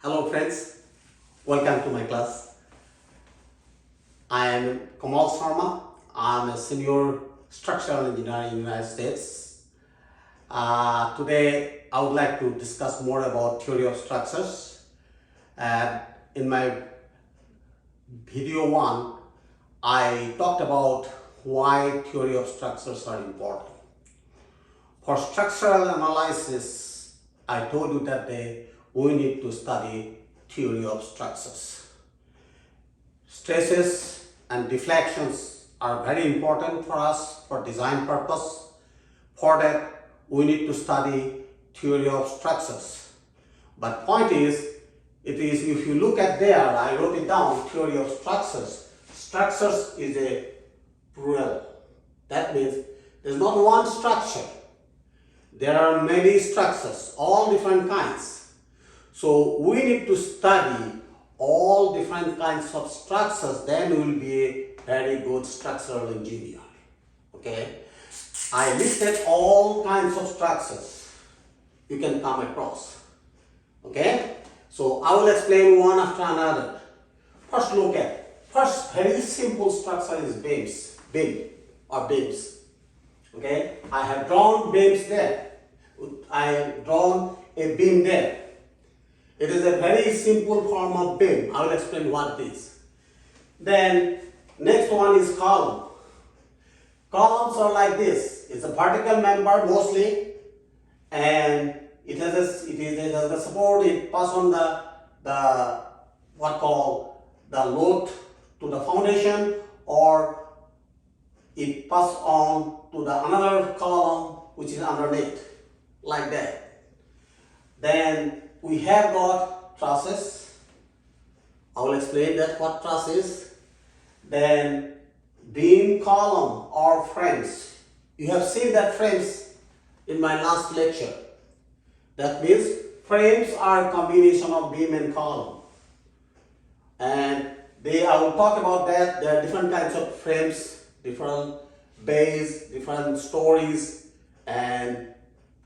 Hello friends, welcome to my class. I am Kamal Sarma. I am a senior structural engineer in the United States. Today I would like to discuss more about theory of structures. In my video 1, I talked about why theory of structures are important. For structural analysis, I told you that we need to study theory of structures. Stresses and deflections are very important for us for design purpose. For that, we need to study theory of structures. But point is, if you look at there, I wrote it down, theory of structures. Structures is a plural. That means there's not one structure. There are many structures, all different kinds. So we need to study all different kinds of structures, then we will be a very good structural engineer. Okay? I listed all kinds of structures you can come across. Okay? So I will explain one after another. First very simple structure is beams. Okay? I have drawn beams there. I have drawn a beam there. It is a very simple form of beam. I will explain what it is. Then next one is column. Columns are like this. It's a vertical member mostly, and it has a support. It pass on the load to the foundation, or it pass on to the another column which is underneath, like that. Then we have got trusses. I will explain that what truss is. Then beam column or frames. You have seen that frames in my last lecture. That means frames are a combination of beam and column. And I will talk about that. There are different kinds of frames, different bays, different stories, and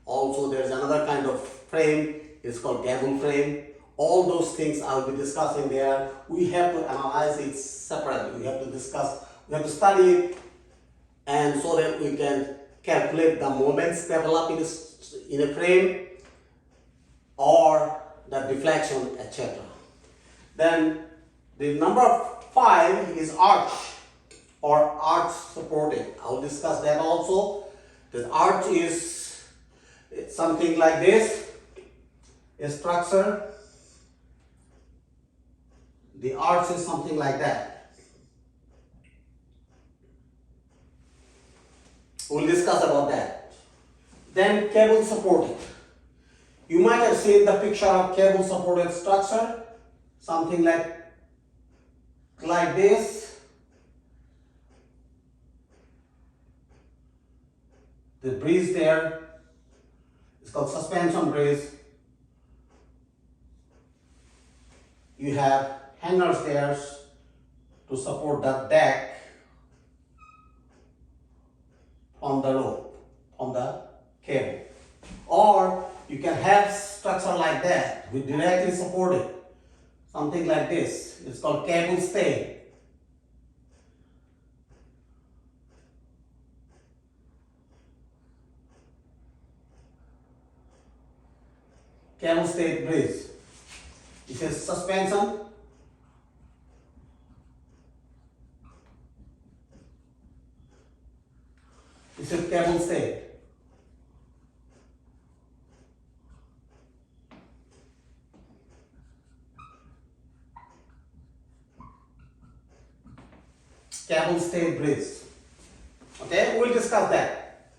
also there's another kind of frame. It's called gable frame. All those things I will be discussing there. We have to analyze it separately. We have to discuss, we have to study it, and so that we can calculate the moments developed in a frame or the deflection, etc. Then the number 5 is arch or arch supporting. I will discuss that also. The arch is something like this. A structure, the arch is something like that. We'll discuss about that. Then cable supported. You might have seen the picture of cable supported structure, something like this. The bridge there is called suspension bridge. You have hangers there to support the deck on the rope, on the cable. Or you can have structure like that, with directly supported, something like this. It's called cable stay. Cable stay bridge. This is suspension. This is cable stay. Cable stay bridge. Okay, we'll discuss that.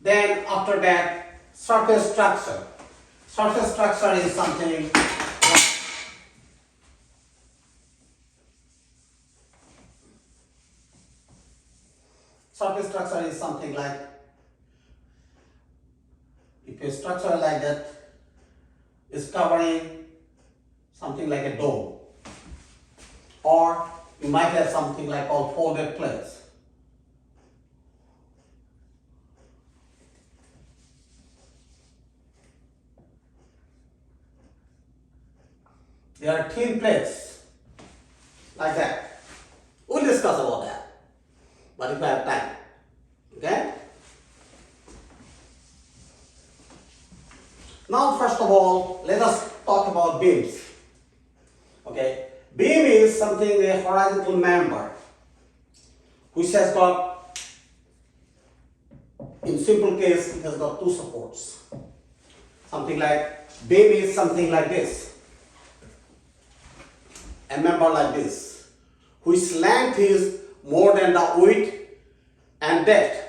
Then after that, surface structure. Surface structure is something like, if a structure like that is covering something like a dome, or you might have something like called folded plates. There are thin plates like that. We'll discuss about that, but if I have time. Okay? Now first of all, let us talk about beams. Okay? Beam is something, a horizontal member, which has got, in simple case, it has got two supports. Something like, beam is something like this. A member like this, whose length is more than the width and depth.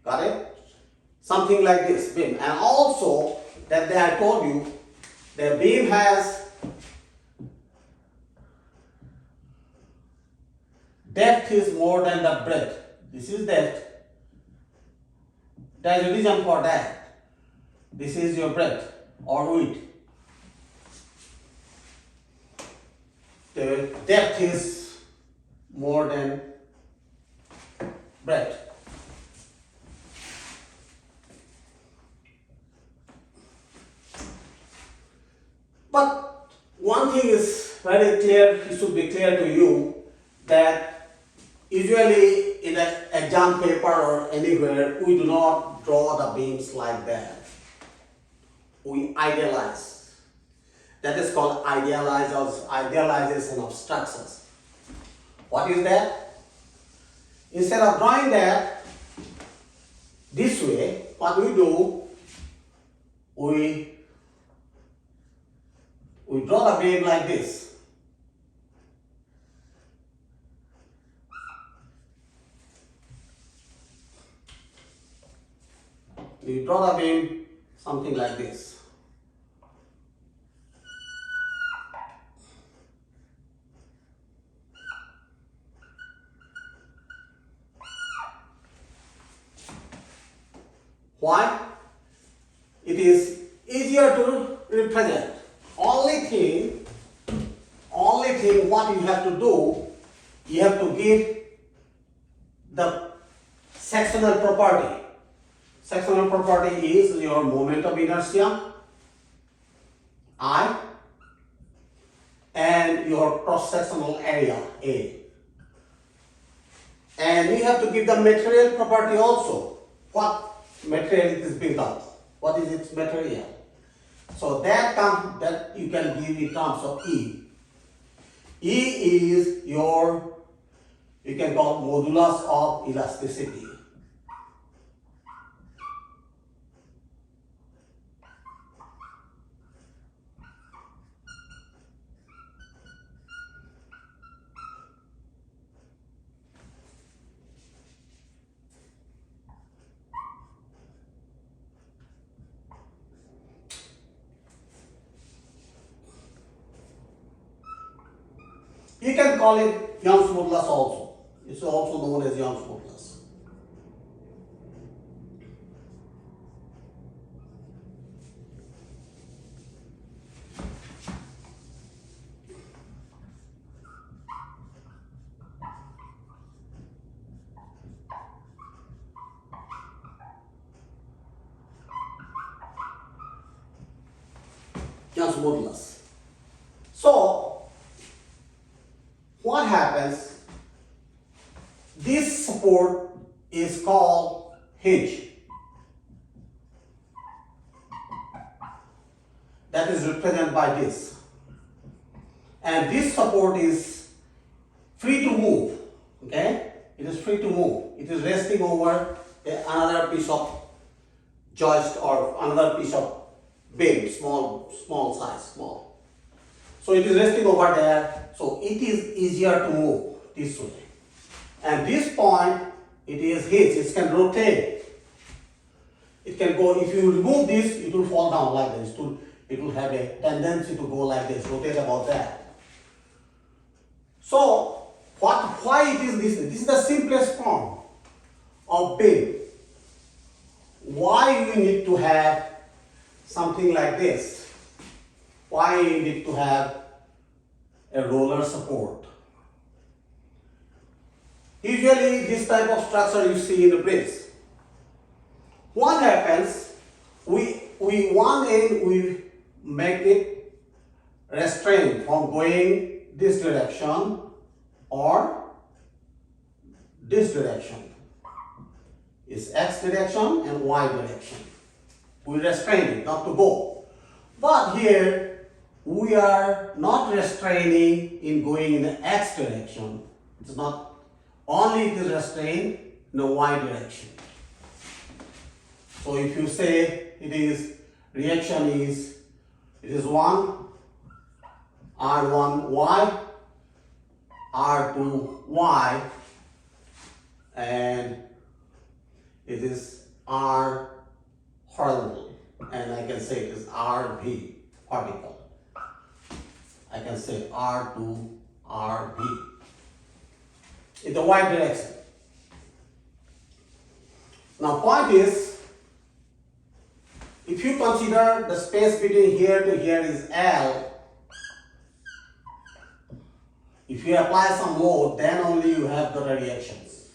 Got it? Something like this beam. And also that day I told you the beam has depth is more than the breadth. This is depth. There is a reason for that. This is your breadth or width. The depth is more than breadth. But one thing is very clear, it should be clear to you, that usually in an exam paper or anywhere, we do not draw the beams like that. We idealize. That is called idealization of structures. What is that? Instead of drawing that this way, what we do, we draw the beam like this. We draw the beam something like this. Why? It is easier to represent. Only thing what you have to do, you have to give the sectional property. Sectional property is your moment of inertia, I, and your cross-sectional area, A. And you have to give the material property also. What material it is built of? What is its material? So that you can give in terms of E. E is your, you can call modulus of elasticity. You can call it Young's modulus also. It's also known as Young's modulus. Young's modulus. So, what happens? This support is called hinge. That is represented by this. And this support is free to move. Okay? It is free to move. It is resting over another piece of joist or another piece of beam, small size, small. So it is resting over there. So it is easier to move this way. And this point, it is hinge. It can rotate. It can go, if you remove this, it will fall down like this. It will have a tendency to go like this, rotate about that. So, why it is this? This is the simplest form of beam. Why we need to have something like this? Why we need to have a roller support? Usually this type of structure you see in the bridge. What happens, we make it restrained from going this direction or this direction. It's X direction and Y direction. We restrain it not to go. But here we are not restraining in going in the X direction. It's not only it is restrained in the Y direction. So if you say it is reaction is, it is 1 R1Y, R2Y, and it is R horizontal, and I can say it is RV particle. I can say R2 RV in the Y direction. Now point is, if you consider the space between here to here is L, if you apply some load, then only you have the reactions.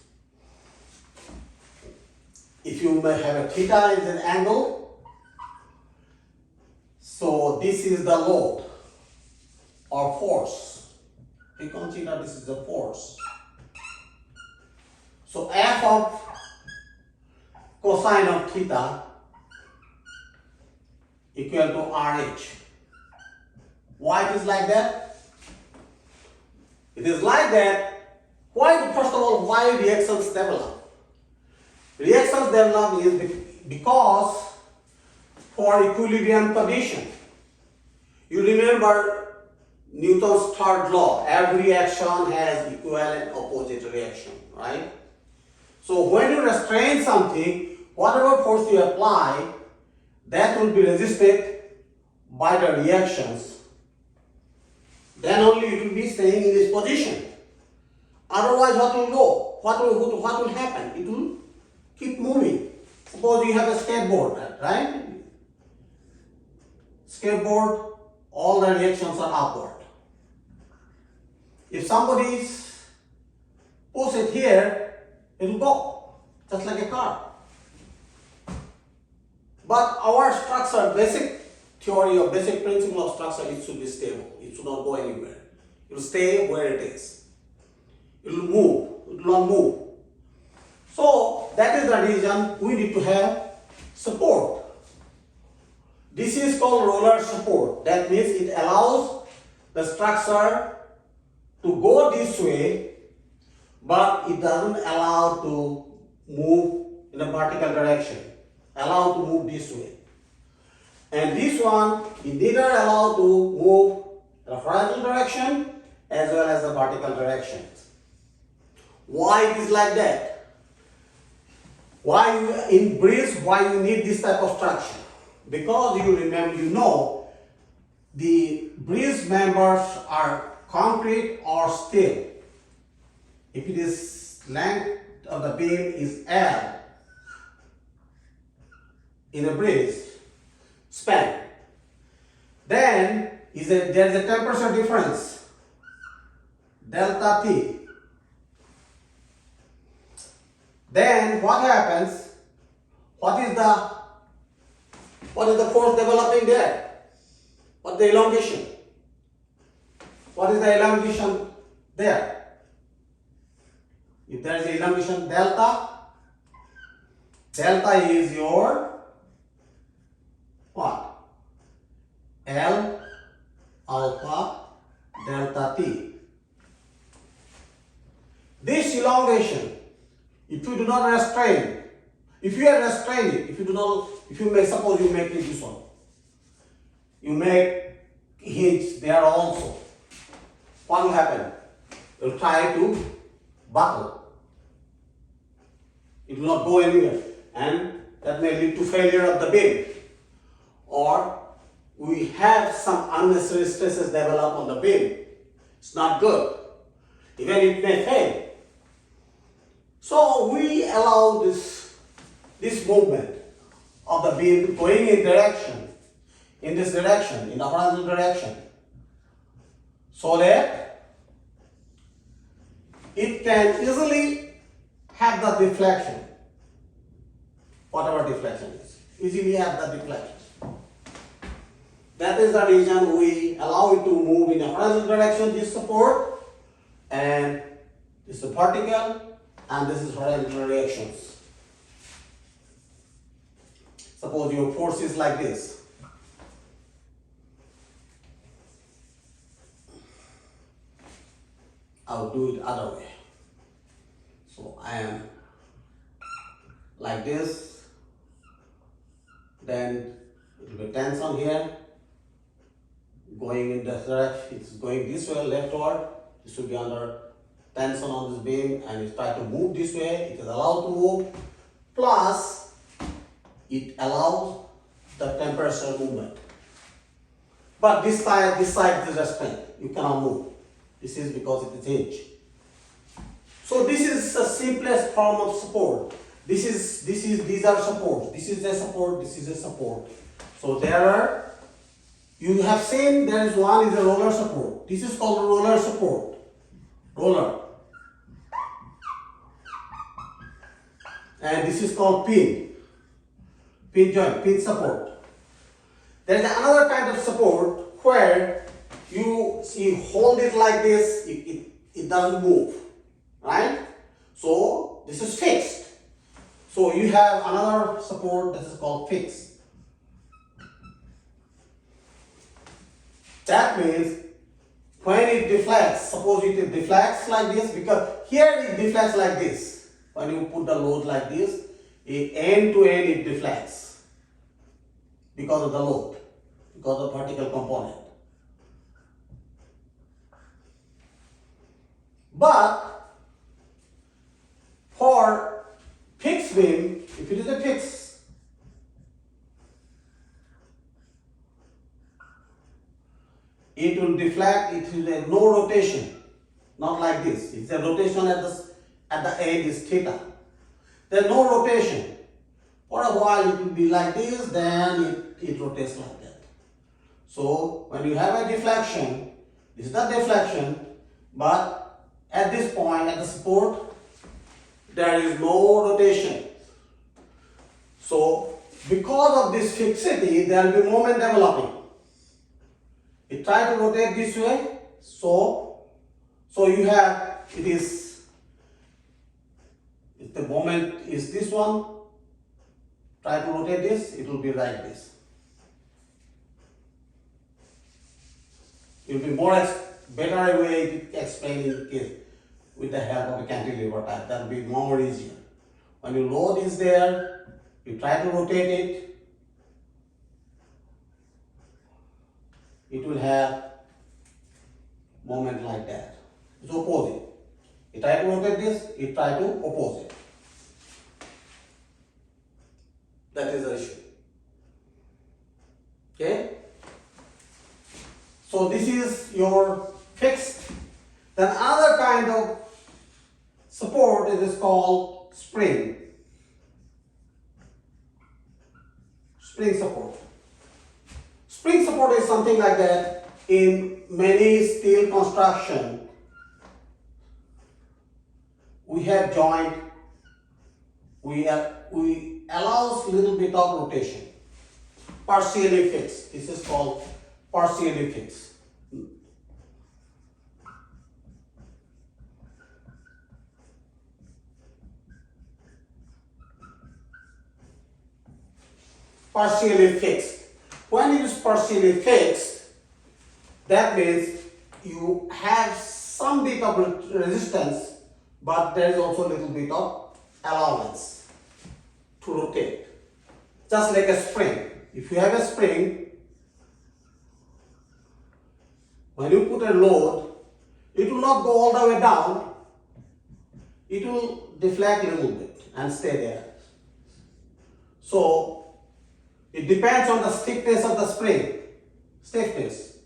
If you may have a theta is an angle, so this is the load or force. We consider this is the force. So F of cosine of theta equal to RH. Why it is like that? It is like that. Why, first of all, why reactions develop? Reactions develop is because for equilibrium condition. You remember Newton's third law, every action has equivalent opposite reaction, right? So when you restrain something, whatever force you apply, that will be resisted by the reactions. Then only it will be staying in this position. Otherwise, what will go? What will happen? It will keep moving. Suppose you have a skateboard, right? Skateboard, all the reactions are upward. If somebody push it here, it will go, just like a car. But our structure, basic theory or basic principle of structure, it should be stable. It should not go anywhere. It will stay where it is. It will move. It will not move. So that is the reason we need to have support. This is called roller support. That means it allows the structure to go this way, but it doesn't allow to move in a vertical direction. Allow to move this way. And this one, it neither allow to move in a horizontal direction as well as the vertical direction. Why it is like that? Why in bridge, why you need this type of structure? Because you remember, you know, the bridge members are concrete or steel. If it is length of the beam is L in a bridge span, then there is a temperature difference, delta T. Then what happens? What is the force developing there? What is the elongation? What is the elongation there? If there is elongation delta, delta is your what? L alpha delta T. This elongation, if you do not restrain, if you are restraining, if you make, suppose you make it this one, you make hinge there also, what will happen? You will try to buckle. It will not go anywhere, and that may lead to failure of the beam. Or we have some unnecessary stresses develop on the beam. It's not good. Even it may fail. So we allow this movement of the beam going in this direction, in the horizontal direction, so that it can easily have the deflection, whatever deflection is, easily have the deflection. That is the reason we allow it to move in a horizontal direction, this support, and this is vertical, and this is horizontal reactions. Suppose your force is like this. I'll do it other way. So I am like this, then it will be tension here, going in this direction, it's going this way, leftward, this will be under tension on this beam, and it try to move this way, it is allowed to move, plus it allows the temperature movement. But this side is restrained, you cannot move. This is because it is hinge. So this is the simplest form of support. These are supports. This is a support, this is a support. So you have seen there is one is a roller support. This is called roller support. Roller. And this is called pin. Pin joint, pin support. There is another kind of support where you hold it like this, it doesn't move. Right? So this is fixed. So you have another support that is called fixed. That means when it deflects, suppose it deflects like this, because here it deflects like this. When you put the load like this, end to end it deflects because of the load, because of the vertical component. But for fixed beam, if it is a fixed, it will deflect, it will have no rotation, not like this. It's a rotation at the end is theta. There's no rotation. For a while it will be like this, then it rotates like that. So when you have a deflection, this is the deflection, but at this point, at the support, there is no rotation. So because of this fixity, there will be moment developing. It tries to rotate this way, so you have, if the moment is this one, try to rotate this, it will be like this. It will be better way to explain it with the help of a cantilever type. That will be more easier. When your load is there, you try to rotate it, it will have moment like that. It's opposite. You try to rotate this, you try to oppose it. That is the issue. Okay? So this is your fixed. Then another kind of support is called spring. Spring support. Spring support is something like that in many steel construction. We have joint, we allows little bit of rotation, partially fixed. This is called partially fixed. Partially fixed. When it is partially fixed, that means you have some bit of resistance, but there is also a little bit of allowance to rotate. Just like a spring. If you have a spring, when you put a load, it will not go all the way down. It will deflect a little bit and stay there. So it depends on the stiffness of the spring. Stiffness.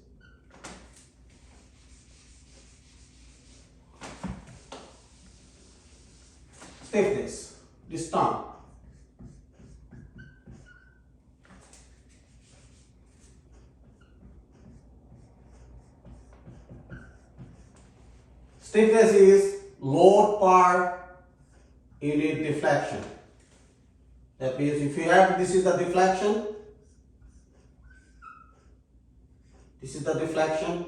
Stiffness. This term. Stiffness is load per unit deflection. That means if you have, this is the deflection, This is the deflection.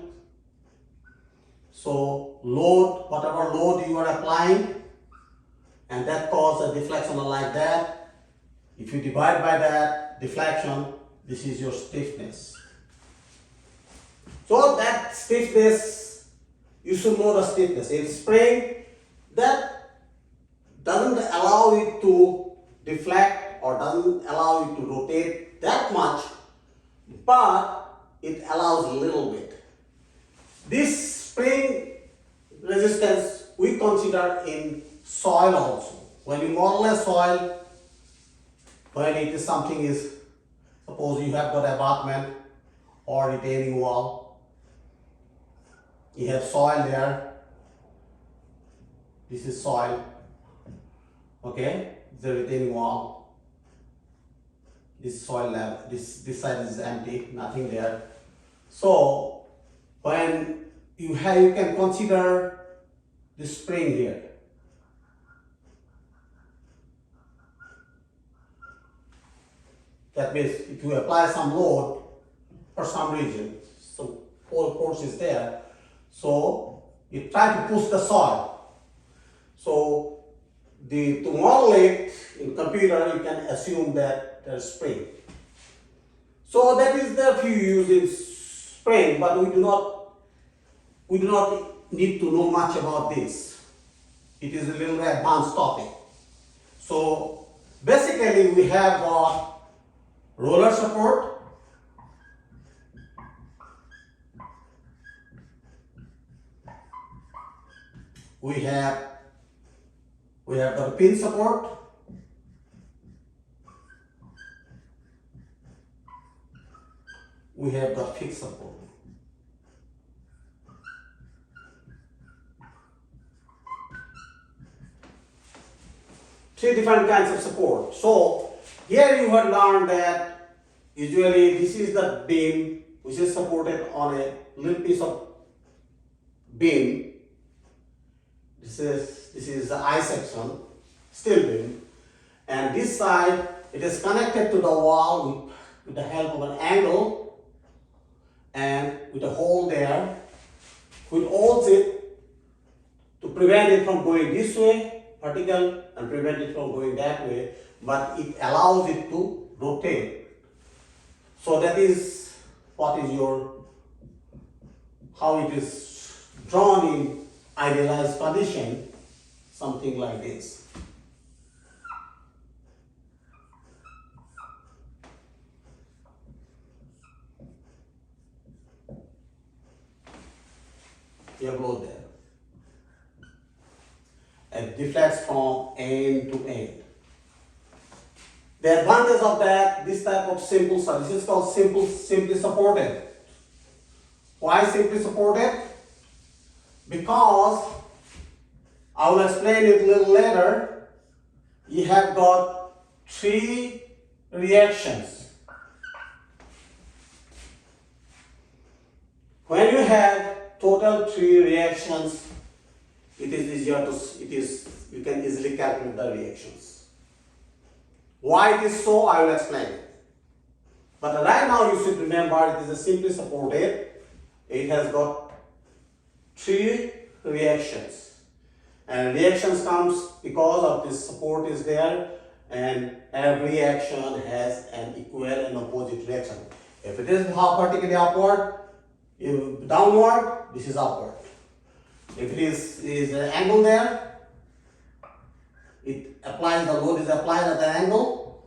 So load, whatever load you are applying, and that causes a deflection like that. If you divide by that deflection, this is your stiffness. So that stiffness, you should know the stiffness. In spring, that doesn't allow it to deflect or doesn't allow it to rotate that much, but it allows a little bit. This spring resistance we consider in soil also. When you model a soil, when it is something is, suppose you have got abutment or retaining wall, you have soil there, this is soil, okay, the retaining wall, this soil level, this side is empty, nothing there. So when you can consider the spring here. That means if you apply some load for some reason, some whole force is there, so you try to push the soil. So to model it in computer, you can assume that there's spring. So that is the few use in spring, but we do not need to know much about this. It is a little advanced topic. So basically we have got roller support, we have got pin support, we have got fixed support. Three different kinds of support. So here you have learned that usually this is the beam which is supported on a little piece of beam. This is the I section, steel beam, and this side it is connected to the wall with the help of an angle and with a hole there, which holds it to prevent it from going this way, vertical, and prevent it from going that way, but it allows it to rotate. So that is what is how it is drawn in idealized condition, something like this. You have load there. It deflects from end to end. The advantage of that, this type of simple this is called simply supported. Why simply supported? Because I will explain it a little later. You have got three reactions. When you have total three reactions, it is easier you can easily calculate the reactions. Why it is so, I will explain it. But right now you should remember it is a simply supported. It has got three reactions. And reactions comes because of this support is there, and every reaction has an equal and opposite reaction. If it is vertically upward, downward, this is upward. If it is an angle there, it applies, the load is applied at the angle.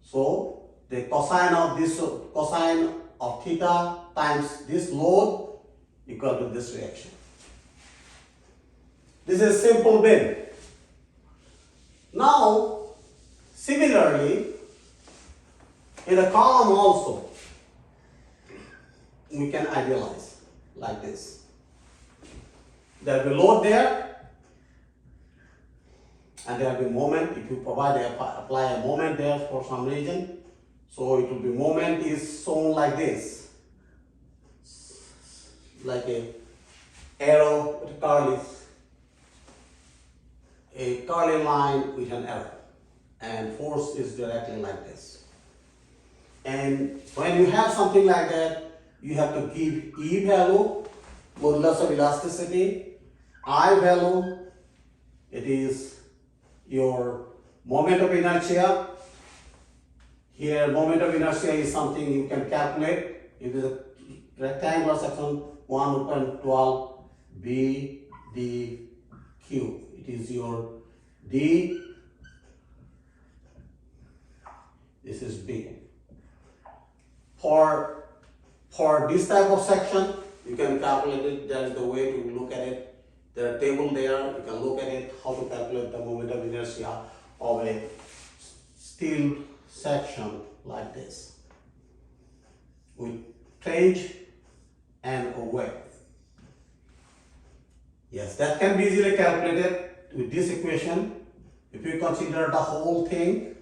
So the cosine of theta times this load equal to this reaction. This is simple beam. Now, similarly, in a column also, we can idealize like this. There will be load there, and there will be moment. If you apply a moment there for some reason, so it will be moment is shown like this, like a arrow with a curly line with an arrow, and force is directly like this. And when you have something like that, you have to give E value, modulus of elasticity, I value, it is your moment of inertia. Here moment of inertia is something you can calculate. It is a rectangular section 1.12 B D Q. It is your D, this is B. For this type of section, you can calculate it. That is the way to look at it. There are table there, you can look at it, how to calculate the moment of inertia of a steel section like this, with flange and a wedge. Yes, that can be easily calculated with this equation. If you consider the whole thing,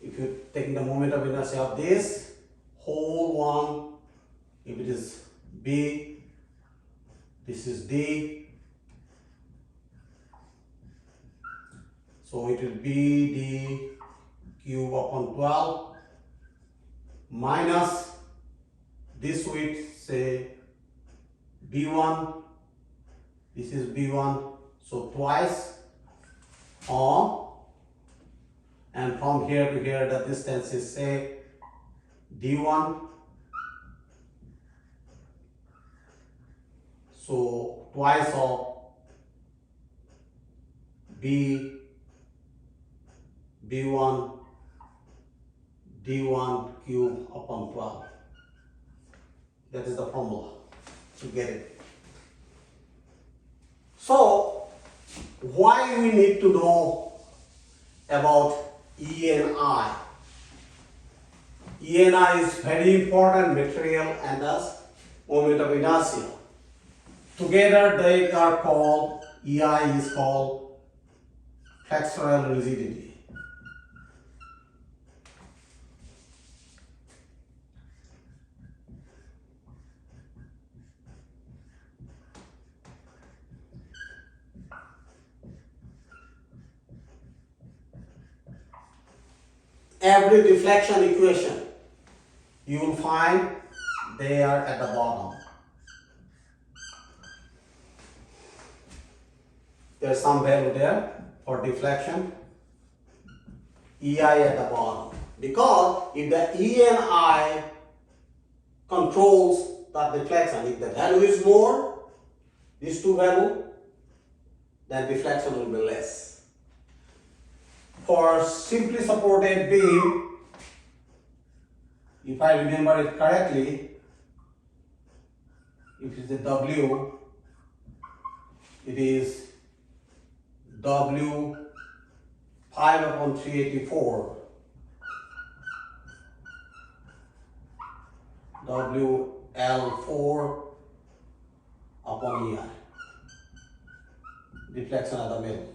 if you take the moment of inertia of this whole one, if it is B, this is D, so it will be D cube upon 12 minus this width, say B1, this is B1, so twice on, and from here to here the distance is say D1, so twice of B1 D1 cube upon 12. That is the formula to get it. So why we need to know about E and I? E and I is very important material and thus moment of inertia. Together they are called, EI is called flexural rigidity. Every deflection equation you will find they are at the bottom. There's some value there for deflection, EI at the bottom, because if the E and I controls the deflection, if the value is more, these two value, then deflection will be less. For simply supported beam, if I remember it correctly, if it is a W, it is W 5 upon 384, W L4 upon EI, deflection at the middle.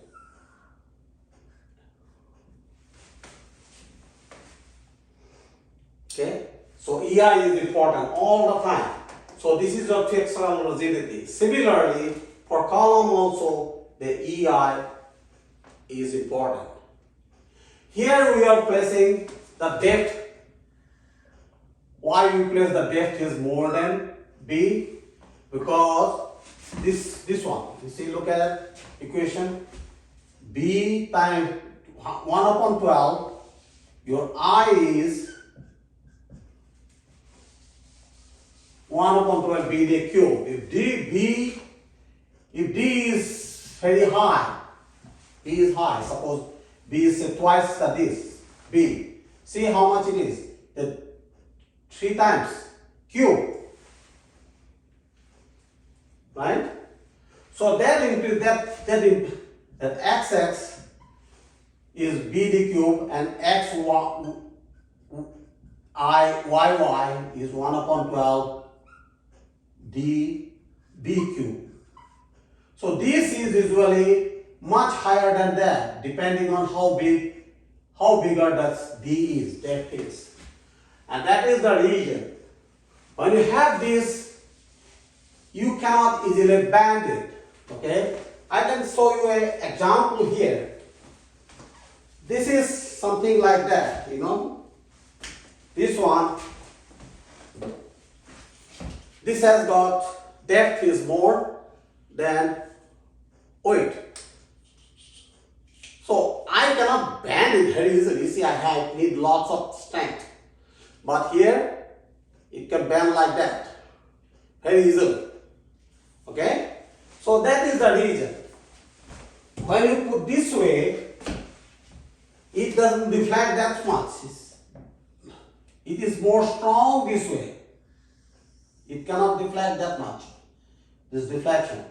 Okay, so EI is important all the time. So this is your flexural rigidity. Similarly, for column also, the EI is important. Here we are placing the depth. Why we place the depth is more than B? Because this one, you see, look at equation, B times 1 upon 12, your I is 1 upon 12 B the cube. If D is very high, B is high, suppose B is twice this, B. See how much it is? The 3 times cube. Right? So that into that XX is B the cube and XY is 1 upon 12 D B cube. So this is usually much higher than that, depending on how bigger that D is, depth is. And that is the reason. When you have this, you cannot easily bend it. Okay? I can show you an example here. This is something like that, you know. This one, This has got depth is more than weight. So I cannot bend it very easily. See, I need lots of strength. But here, it can bend like that very easily. Okay? So that is the reason. When you put this way, it doesn't deflect that much. It is more strong this way. It cannot deflect that much. This deflection.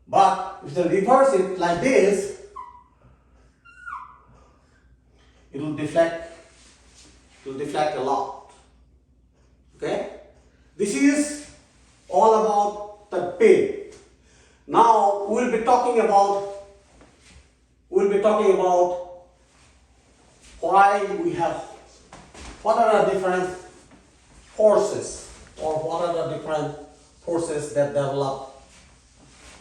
But if you reverse it like this, it will deflect. It will deflect a lot. Okay? This is all about the pin. Now we'll be talking about why we have, what are the different forces, or what are the different forces that develop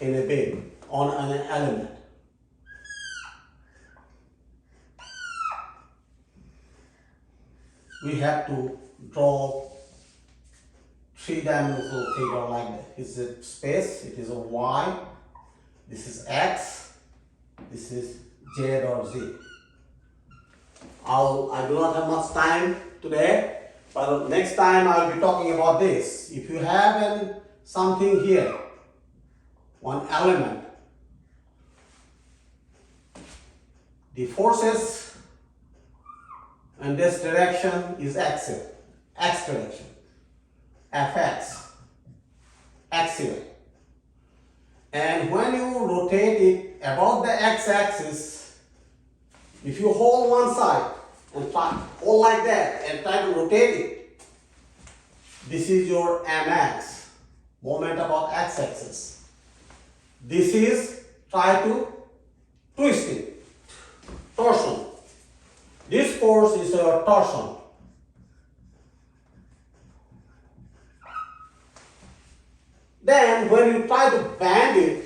in a beam on an element. We have to draw three-dimensional figure like that. This is a space, it is a y, this is x, this is z or z. I do not have much time today, but next time I will be talking about this. If you have something here, one element, the forces in this direction is axial, x direction, fx, axial. And when you rotate it about the x-axis, if you hold one side and hold like that and try to rotate it, this is your mx, moment about x-axis. This is try to twist it, torsion. This force is your torsion. Then when you try to bend it,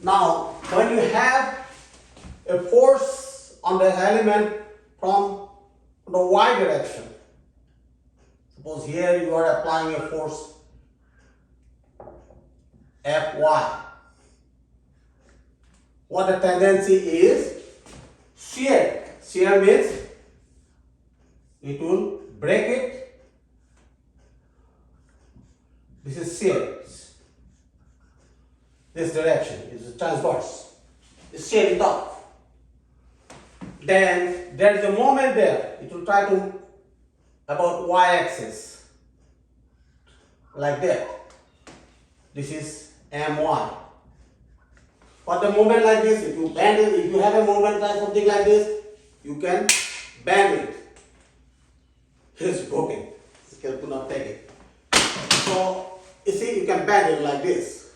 now when you have a force on the element from the y direction, suppose here you are applying a force Fy. What the tendency is? Shear. Shear means it will break it. This is shear. This direction is transverse. It's shearing up. Then there is a moment there. It will try to about y-axis like that. This is my. But the moment like this, if you bend it, if you have a moment like something like this, you can bend it. It's broken. You cannot take it. So you see, you can bend it like this.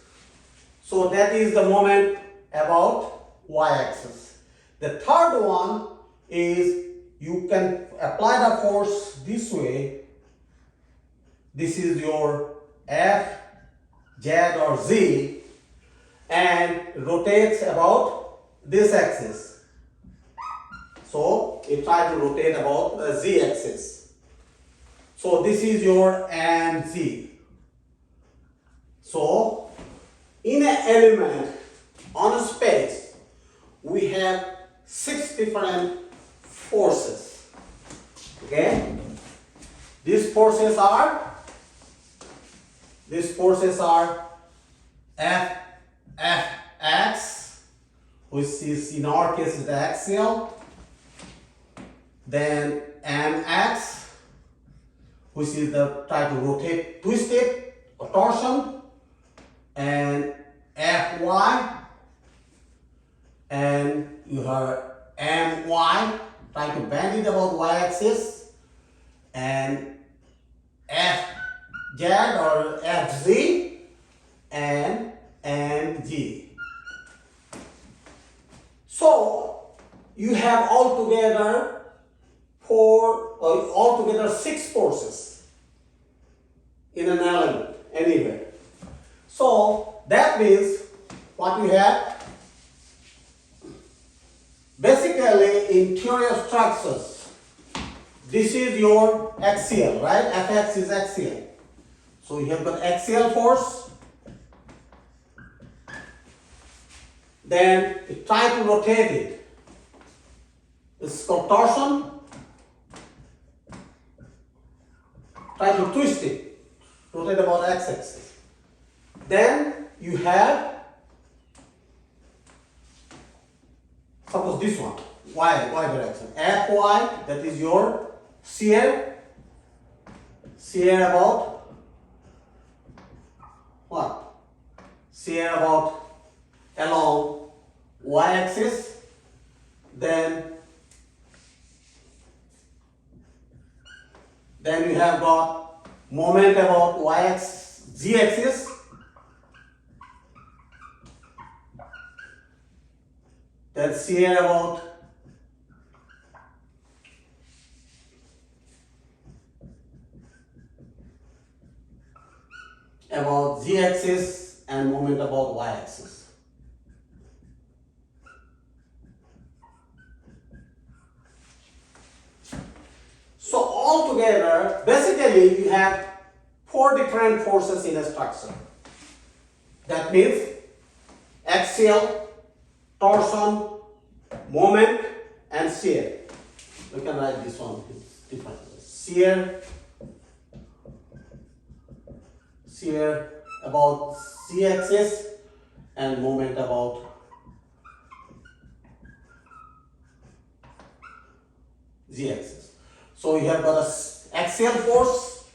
So that is the moment about y-axis. The third one is you can apply the force this way. This is your F, Z or Z, and rotates about this axis. So it tries to rotate about the Z axis. So this is your mz. So in an element on a space, we have 6 different forces. Okay? These forces are Fx, which is in our case is the axial, then mx, which is the try to rotate, twist it, or torsion, and Fy, and you have my, try to bend it about y-axis, and Fz or Fz, and mg. So you have altogether 6 forces in an element anywhere. So that means what you have basically in theory of structures, this is your axial, right? Fx is axial. So you have got axial force. Then you try to rotate it. This is called torsion. Try to twist it. Rotate about x-axis. Then you have, suppose this one, y direction. Fy, that is your shear. Shear about what? Shear about along y-axis. Then you have got moment about z-axis. Then shear about z-axis and moment about y-axis. So altogether, basically you have 4 different forces in a structure. That means axial, torsion, moment, and shear. We can write this one different. Shear about z-axis and moment about z-axis. So you have got a axial force,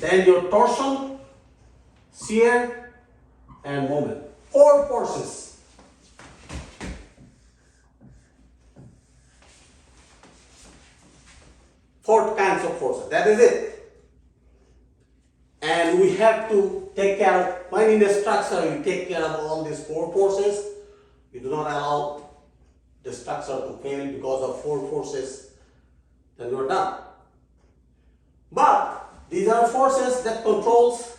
then your torsion, shear, and moment. 4 forces. Four kinds of forces. That is it. And we have to take care, when in the structure you take care of all these 4 forces. You do not allow the structure to fail because of 4 forces, then you are done. But these are forces that controls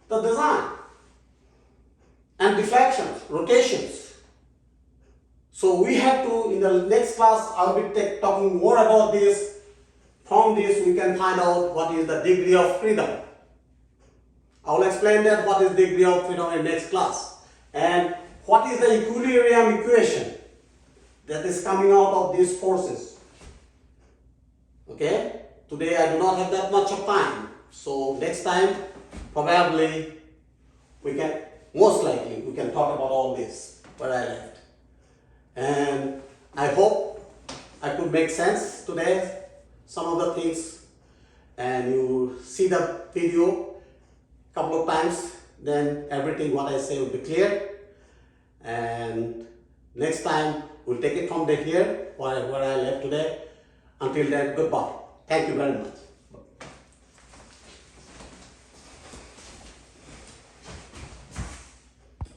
the design and deflections, rotations. So we have to, in the next class, I'll be talking more about this. From this we can find out what is the degree of freedom. I will explain that what is degree of freedom in next class. And what is the equilibrium equation that is coming out of these forces. Okay? Today I do not have that much of time. So next time probably most likely we can talk about all this where I left. And I hope I could make sense today some of the things, and you see the video a couple of times, then everything what I say will be clear. And next time we'll take it from here where I left today. Until then, goodbye. Thank you very much.